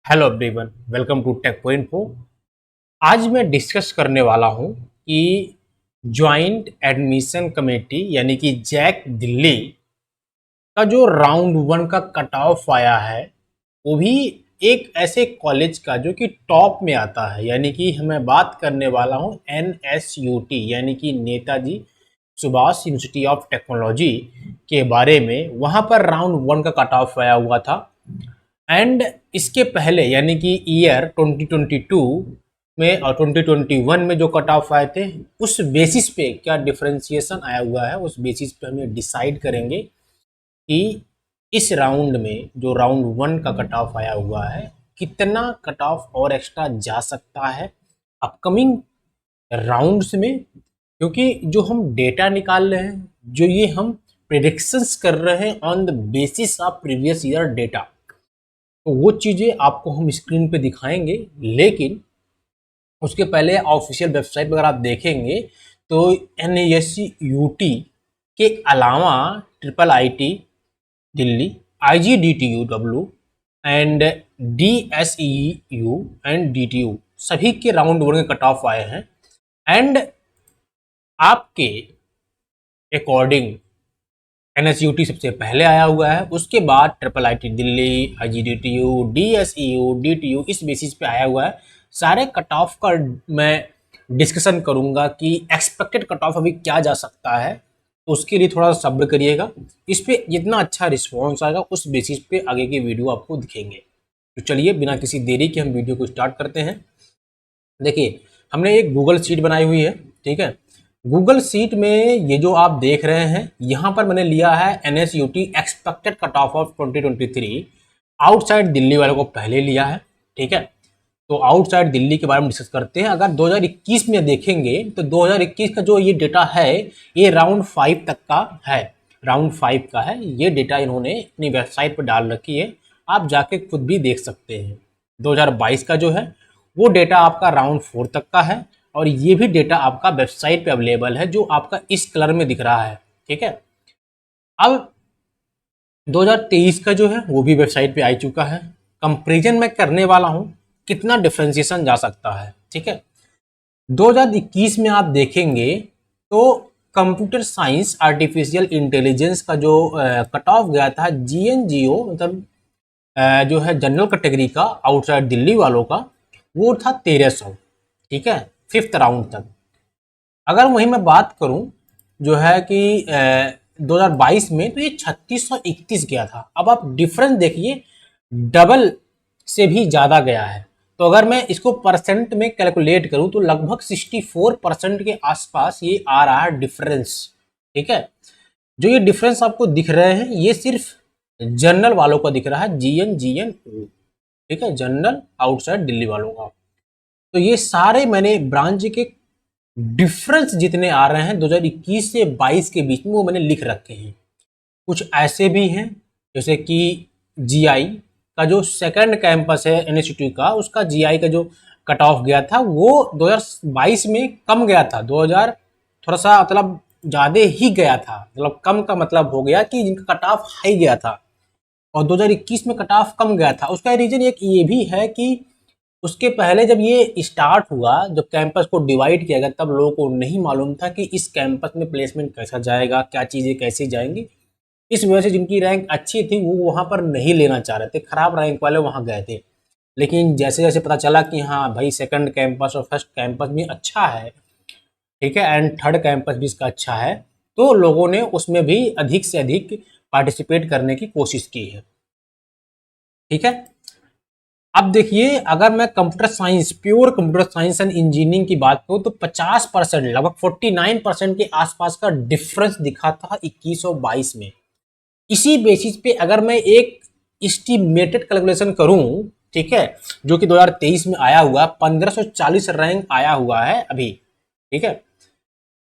Hello everyone, welcome to tech point फो। आज मैं डिस्कस करने वाला हूं कि जॉइंट एडमिशन कमेटी यानी कि जैक दिल्ली का जो राउंड वन का कट ऑफ आया है वो भी एक ऐसे कॉलेज का जो कि टॉप में आता है, यानी कि मैं बात करने वाला हूं NSUT यानी कि Netaji Subhash university of technology के बारे में। वहां पर राउंड वन का कट ऑफ आया हुआ था एंड इसके पहले यानी कि ईयर 2022 में और 2021 में जो कट ऑफ आए थे उस बेसिस पे क्या डिफरेंशिएशन आया हुआ है, उस बेसिस पे हमें डिसाइड करेंगे कि इस राउंड में जो राउंड वन का कट ऑफ आया हुआ है कितना कट ऑफ और एक्स्ट्रा जा सकता है अपकमिंग राउंड्स में। क्योंकि जो हम डेटा निकाल रहे हैं, जो ये हम प्रिडिक्शंस कर रहे हैं on the basis of previous year data, तो वो चीज़ें आपको हम स्क्रीन पे दिखाएंगे। लेकिन उसके पहले ऑफिशियल वेबसाइट पर अगर आप देखेंगे तो NSUT के अलावा IIIT Delhi, IGDTU and DSEU and DTU सभी के राउंड वन के कट ऑफ आए हैं। एंड आपके अकॉर्डिंग NSUT सबसे पहले आया हुआ है, उसके बाद IIIT Delhi, IGDTU, DSEU, DTU इस बेसिस पे आया हुआ है। सारे कट ऑफ का मैं डिस्कशन करूंगा कि एक्सपेक्टेड कट ऑफ अभी क्या जा सकता है, तो उसके लिए थोड़ा सब्र करिएगा। इस पे जितना अच्छा रिस्पॉन्स आएगा उस बेसिस पे आगे की वीडियो आपको दिखेंगे। तो चलिए बिना किसी देरी के हम वीडियो को स्टार्ट करते हैं। देखिए, हमने एक गूगल शीट बनाई हुई है, ठीक है। गूगल शीट में ये जो आप देख रहे हैं यहाँ पर मैंने लिया है NSUT expected cut of 2023 outside Delhi वालों को पहले लिया है, ठीक है। तो आउटसाइड दिल्ली के बारे में डिस्कस करते हैं। अगर 2021 में देखेंगे तो 2021 का जो ये डेटा है ये राउंड 5 तक का है, राउंड 5 का है। ये डेटा इन्होंने अपनी वेबसाइट पर डाल रखी है, आप जाके खुद भी देख सकते हैं। 2022 का जो है वो डेटा आपका राउंड 4 तक का है और ये भी डेटा आपका वेबसाइट पे अवेलेबल है जो आपका इस कलर में दिख रहा है, ठीक है। अब 2023 का जो है वो भी वेबसाइट पे आ चुका है। कंपेरिजन मैं करने वाला हूँ कितना डिफ्रेंसिएशन जा सकता है, ठीक है। 2021 में आप देखेंगे तो कंप्यूटर साइंस आर्टिफिशियल इंटेलिजेंस का जो कट ऑफ गया था GNGO मतलब जो है जनरल कैटेगरी का आउटसाइड दिल्ली वालों का, वो था 1300, ठीक है, फिफ्थ राउंड तक। अगर वही मैं बात करूं जो है कि 2022 में तो ये 3631 गया था। अब आप डिफरेंस देखिए, डबल से भी ज़्यादा गया है। तो अगर मैं इसको परसेंट में कैलकुलेट करूं तो लगभग 64% के आसपास ये आ रहा है डिफरेंस, ठीक है। जो ये डिफरेंस आपको दिख रहे हैं ये सिर्फ जनरल वालों का दिख रहा है, GNO, ठीक है, जनरल आउटसाइड दिल्ली वालों का। तो ये सारे मैंने ब्रांच के डिफरेंस जितने आ रहे हैं 2021 से 22 के बीच में वो मैंने लिख रखे हैं। कुछ ऐसे भी हैं जैसे कि GI का जो सेकंड कैंपस है NSUT का, उसका GI का जो कट ऑफ गया था वो 2022 में कम गया था। 2000 थोड़ा सा मतलब ज़्यादा ही गया था, मतलब कम का मतलब हो गया कि जिनका कट ऑफ हाई गया था और 2021 में कट ऑफ कम गया था। उसका रीज़न एक ये भी है कि उसके पहले जब ये स्टार्ट हुआ, जब कैंपस को डिवाइड किया गया, तब लोगों को नहीं मालूम था कि इस कैंपस में प्लेसमेंट कैसा जाएगा, क्या चीज़ें कैसे जाएंगी। इस वजह से जिनकी रैंक अच्छी थी वो वहाँ पर नहीं लेना चाह रहे थे, खराब रैंक वाले वहाँ गए थे। लेकिन जैसे जैसे पता चला कि हाँ भाई सेकंड कैंपस और फर्स्ट कैंपस भी अच्छा है, ठीक है, एंड थर्ड कैंपस भी इसका अच्छा है, तो लोगों ने उसमें भी अधिक से अधिक पार्टिसिपेट करने की कोशिश की है, ठीक है। अब देखिए, अगर मैं computer science, pure computer science and engineering की बात करूँ तो 50%, लगभग 49% के आसपास का डिफरेंस दिखा था 21 और 22 में। इसी बेसिस पे अगर मैं एक एस्टिमेटेड कैलकुलेशन करूं, ठीक है, जो कि 2023 में आया हुआ 1540 रैंक आया हुआ है अभी, ठीक है।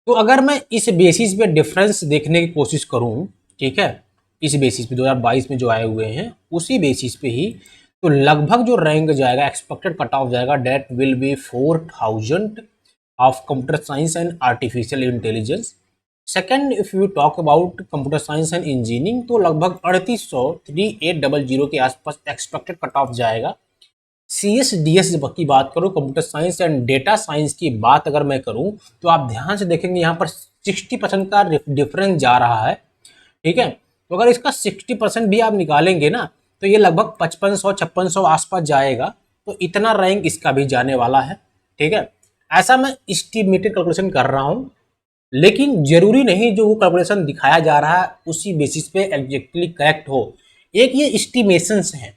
तो अगर मैं इस बेसिस पे डिफरेंस देखने की कोशिश करूं, ठीक है, इस बेसिस पे 2022 में जो आए हुए हैं उसी बेसिस पे ही, तो लगभग जो रैंक जाएगा, एक्सपेक्टेड कट ऑफ जाएगा, that will be 4000 of computer science and artificial intelligence. Second, if you talk about computer science and engineering तो लगभग 3800 3800 के आसपास एक्सपेक्टेड कट ऑफ जाएगा। CSDS की बात करूँ, computer science and data science की बात अगर मैं करूँ, तो आप ध्यान से देखेंगे यहाँ पर 60% का डिफरेंस जा रहा है। ठीक है, तो अगर इसका 60% भी आप निकालेंगे ना, तो ये लगभग 5500-5600 आसपास जाएगा। तो इतना रैंक इसका भी जाने वाला है। ठीक है, ऐसा मैं एस्टिमेटेड कैलकुलेशन कर रहा हूँ, लेकिन जरूरी नहीं जो वो कैलकुलेशन दिखाया जा रहा है उसी बेसिस पे एग्जैक्टली करेक्ट हो। एक ये एस्टिमेशंस है,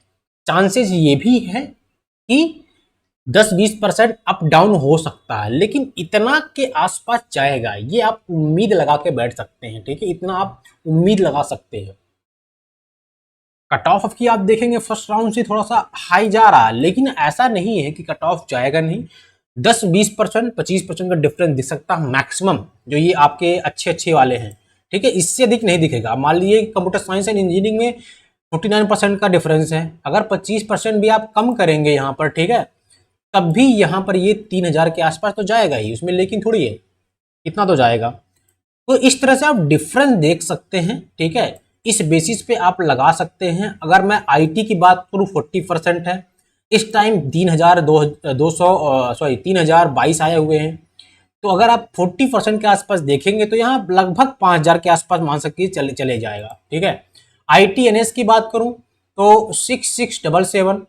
चांसेस ये भी है कि 10-20% अप डाउन हो सकता है, लेकिन इतना के आसपास जाएगा ये आप उम्मीद लगा के बैठ सकते हैं। ठीक है, इतना आप उम्मीद लगा सकते हैं। कट ऑफ की आप देखेंगे फर्स्ट राउंड से थोड़ा सा हाई जा रहा है, लेकिन ऐसा नहीं है कि कट ऑफ जाएगा नहीं। 10-20%, 25% का डिफरेंस दिख सकता है मैक्सिमम, जो ये आपके अच्छे अच्छे वाले हैं। ठीक है, इससे अधिक नहीं दिखेगा। मान लीजिए कंप्यूटर साइंस एंड इंजीनियरिंग में 49% का डिफरेंस है, अगर 25% भी आप कम करेंगे यहाँ पर, ठीक है, तब भी यहाँ पर ये 3000 के आसपास तो जाएगा ही उसमें, लेकिन थोड़ी है, इतना तो जाएगा। तो इस तरह से आप डिफरेंस देख सकते हैं। ठीक है, इस बेसिस पे आप लगा सकते हैं। अगर मैं आईटी की बात करूँ 40% है, इस टाइम 3022 आए हुए हैं। तो अगर आप 40% के आसपास देखेंगे तो यहाँ लगभग 5000 के आसपास मान सकते चले जाएगा। ठीक है, ITNS की बात करूँ तो 6677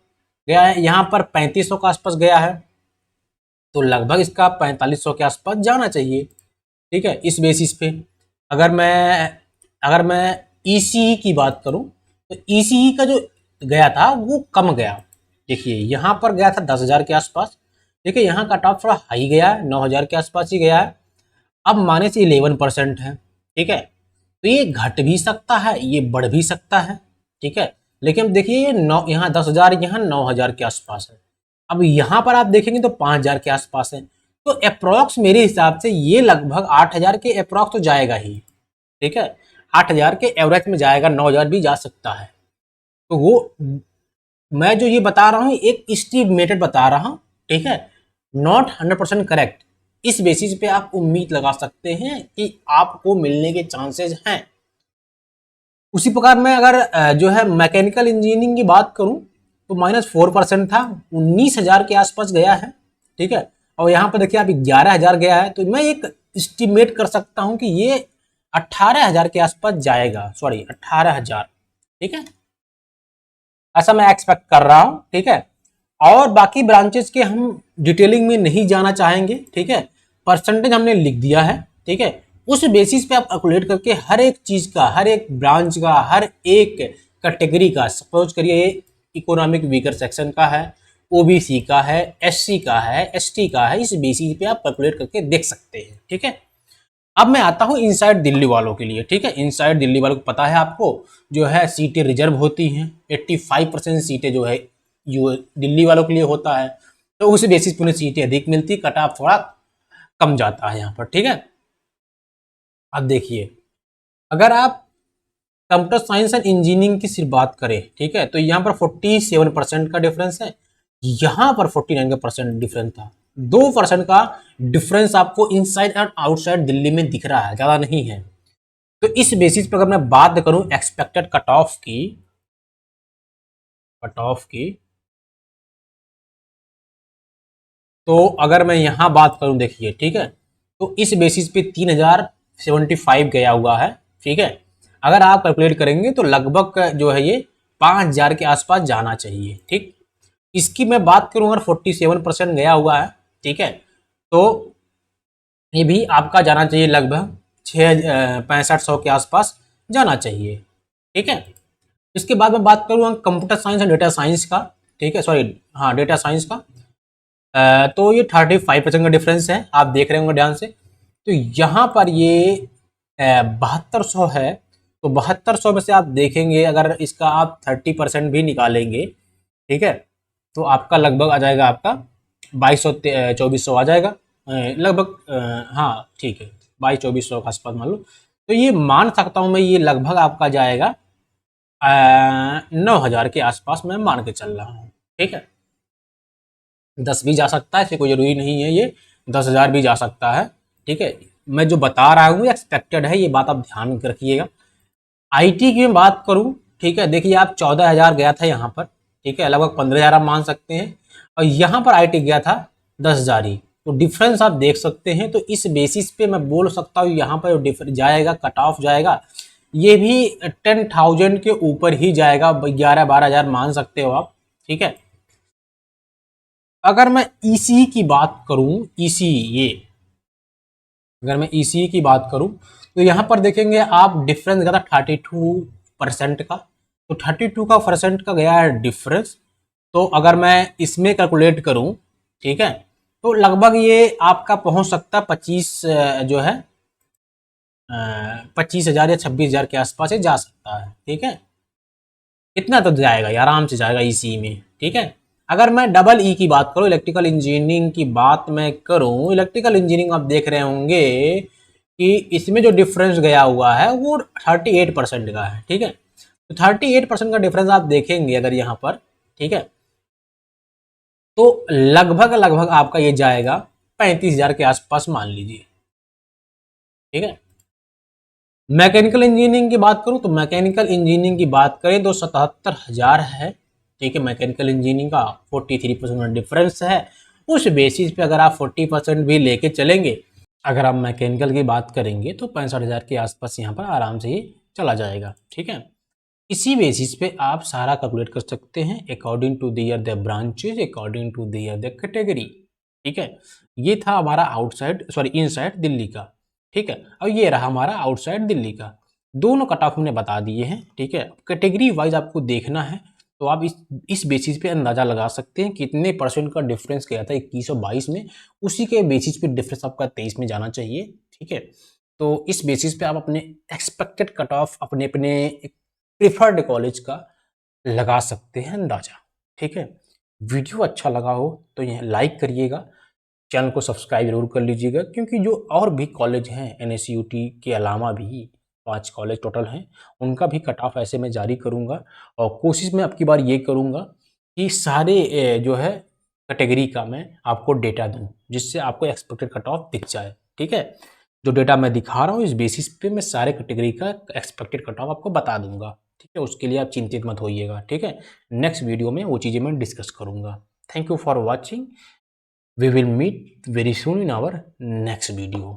गया है, यहाँ पर 3500 के आसपास गया है, तो लगभग इसका 4500 के आसपास जाना चाहिए। ठीक है, इस बेसिस पे अगर मैं ECE की बात करूं, तो ECE का जो गया था वो कम गया। देखिए यहाँ पर गया था 10,000 के आसपास। देखिए यहाँ का टॉप थोड़ा हाई गया है, 9,000 के आसपास ही गया है। अब माने से 11% है। ठीक है, तो ये घट भी सकता है, ये बढ़ भी सकता है। ठीक है, लेकिन देखिए ये यहाँ 10,000, यहाँ 9,000 के आसपास है। अब यहाँ पर आप देखेंगे तो 5,000 के आसपास है। तो अप्रॉक्स मेरे हिसाब से ये लगभग 8,000 के अप्रॉक्स तो जाएगा ही। ठीक है, 8,000 के एवरेज में जाएगा, 9,000 भी जा सकता है। तो वो मैं जो ये बता रहा हूँ एक एस्टिमेटेड बता रहा हूँ। ठीक है, नॉट 100% करेक्ट। इस बेसिस पे आप उम्मीद लगा सकते हैं कि आपको मिलने के चांसेस हैं। उसी प्रकार में अगर जो है मैकेनिकल इंजीनियरिंग की बात करूं तो -4% था, 19,000 के आसपास गया है। ठीक है, और यहाँ पर देखिए आप 11,000 गया है, तो मैं एक एस्टिमेट कर सकता हूं कि ये 18,000 के आसपास जाएगा। सॉरी, 18,000। ठीक है, ऐसा मैं एक्सपेक्ट कर रहा हूं। ठीक है, और बाकी ब्रांचेस के हम डिटेलिंग में नहीं जाना चाहेंगे। ठीक है, परसेंटेज हमने लिख दिया है। ठीक है, उस बेसिस पे आप कैलकुलेट करके हर एक चीज का, हर एक ब्रांच का, हर एक कैटेगरी का, सपोज करिए इकोनॉमिक वीकर सेक्शन का है, OBC का है, SC का है, ST का है, इस बेसिस पे आप कैलकुलेट करके देख सकते हैं। ठीक है, अब मैं आता हूँ इनसाइड दिल्ली वालों के लिए। ठीक है, इनसाइड दिल्ली वालों को पता है आपको जो है सीटें रिजर्व होती हैं, 85% सीटें जो है दिल्ली वालों के लिए होता है। तो उस बेसिस पर उन्हें सीटें अधिक मिलती, कट ऑफ थोड़ा कम जाता है यहाँ पर। ठीक है, अब देखिए अगर आप कंप्यूटर साइंस एंड इंजीनियरिंग की सिर्फ बात करें, ठीक है, तो यहाँ पर 47% का डिफरेंस है, यहाँ पर 49% डिफरेंस था। 2% का डिफरेंस आपको इनसाइड और आउटसाइड दिल्ली में दिख रहा है, ज़्यादा नहीं है। तो इस बेसिस पर अगर मैं बात करूं एक्सपेक्टेड कट ऑफ की, तो अगर मैं यहाँ बात करूं, देखिए ठीक है, तो इस बेसिस पे 3075 गया हुआ है। ठीक है, अगर आप कैलकुलेट करेंगे तो लगभग जो है ये 5,000 के आसपास जाना चाहिए। ठीक, इसकी मैं बात करूं अगर 47% गया हुआ है, ठीक है, तो ये भी आपका जाना चाहिए लगभग 6500 के आसपास जाना चाहिए। ठीक है, इसके बाद मैं बात करूँगा कंप्यूटर साइंस और डेटा साइंस का। ठीक है, सॉरी, हाँ, डेटा साइंस का। तो ये 35% का डिफरेंस है, आप देख रहे होंगे ध्यान से। तो यहाँ पर ये 7200 है, तो 7200 में से आप देखेंगे अगर इसका आप 30% भी निकालेंगे, ठीक है, तो आपका लगभग आ जाएगा, आपका 2200-2400 आ जाएगा लगभग। हाँ ठीक है, 2200-2400 के आसपास मान लो। तो ये मान सकता हूँ मैं, ये लगभग आपका जाएगा 9,000 के आसपास मैं मान के चल रहा हूँ। ठीक है, 10 भी जा सकता है, ऐसे कोई जरूरी नहीं है, ये 10,000 भी जा सकता है। ठीक है, मैं जो बता रहा हूँ एक्सपेक्टेड है, ये बात आप ध्यान रखिएगा। IT की मैं बात करूँ, ठीक है, देखिए आप 14,000 गया था यहाँ पर। ठीक है, लगभग 15,000 आप मान सकते हैं। और यहाँ पर आई टिक गया था 10,000 ही। तो डिफरेंस आप देख सकते हैं। तो इस बेसिस पे मैं बोल सकता हूँ यहाँ पर जो जाएगा कट ऑफ जाएगा ये भी 10,000 के ऊपर ही जाएगा, 11-12,000 मान सकते हो आप। ठीक है, अगर मैं ईसी की बात करूं, ईसी ये अगर मैं ईसी की बात करूं तो यहां पर देखेंगे आप डिफरेंस गया था 32% का। तो 32% का गया है डिफरेंस। तो अगर मैं इसमें कैलकुलेट करूं, ठीक है, तो लगभग ये आपका पहुंच सकता है 25 जो है 25,000 या 26,000 के आसपास ही जा सकता है। ठीक है, इतना तो जाएगा ये, आराम से जाएगा ईसी में। ठीक है, अगर मैं डबल ई की बात करूं, इलेक्ट्रिकल इंजीनियरिंग की बात मैं करूं, इलेक्ट्रिकल इंजीनियरिंग आप देख रहे होंगे कि इसमें जो डिफरेंस गया हुआ है वो 38% का है। ठीक है, तो 38% का डिफरेंस आप देखेंगे अगर यहाँ पर, ठीक है, तो लगभग लगभग आपका ये जाएगा 35,000 के आसपास मान लीजिए। ठीक है, मैकेनिकल इंजीनियरिंग की बात करूं तो मैकेनिकल इंजीनियरिंग की बात करें तो 77,000 है। ठीक है, मैकेनिकल इंजीनियरिंग का 43% का डिफरेंस है। उस बेसिस पे अगर आप 40% भी लेके चलेंगे, अगर आप मैकेनिकल की बात करेंगे तो 65,000 के आसपास यहाँ पर आराम से ही चला जाएगा। ठीक है, इसी बेसिस पे आप सारा कैलकुलेट कर सकते हैं according to their the branches, according to their the category. ठीक है, ये था हमारा आउटसाइड सॉरी इनसाइड दिल्ली का। ठीक है, अब ये रहा हमारा आउटसाइड दिल्ली का। दोनों कट ऑफ हमने बता दिए हैं। ठीक है, कैटेगरी वाइज आपको देखना है तो आप इस बेसिस पे अंदाजा लगा सकते हैं कितने परसेंट का डिफरेंस गया था 21 और 22 में, उसी के बेसिस पे डिफरेंस आपका 23 में जाना चाहिए। ठीक है, तो इस बेसिस पे आप अपने एक्सपेक्टेड कट ऑफ अपने अपने प्रिफर्ड कॉलेज का लगा सकते हैं अंदाजा। ठीक है, वीडियो अच्छा लगा हो तो यह लाइक करिएगा, चैनल को सब्सक्राइब जरूर कर लीजिएगा, क्योंकि जो और भी कॉलेज हैं एनएसयूटी के अलावा भी 5 कॉलेज टोटल हैं, उनका भी कट ऑफ ऐसे मैं जारी करूंगा। और कोशिश मैं अब की बार ये करूंगा कि सारे जो है कैटेगरी का मैं आपको डेटा दूं, जिससे आपको एक्सपेक्टेड कट ऑफ दिख जाए। ठीक है, जो डेटा मैं दिखा रहा हूँ इस बेसिस पे मैं सारे कैटेगरी का एक्सपेक्टेड कट ऑफ आपको बता दूंगा। ठीक है, उसके लिए आप चिंतित मत होइएगा। ठीक है, नेक्स्ट वीडियो में वो चीज़ें मैं डिस्कस करूंगा। Thank you for watching. We will meet very soon in our next video.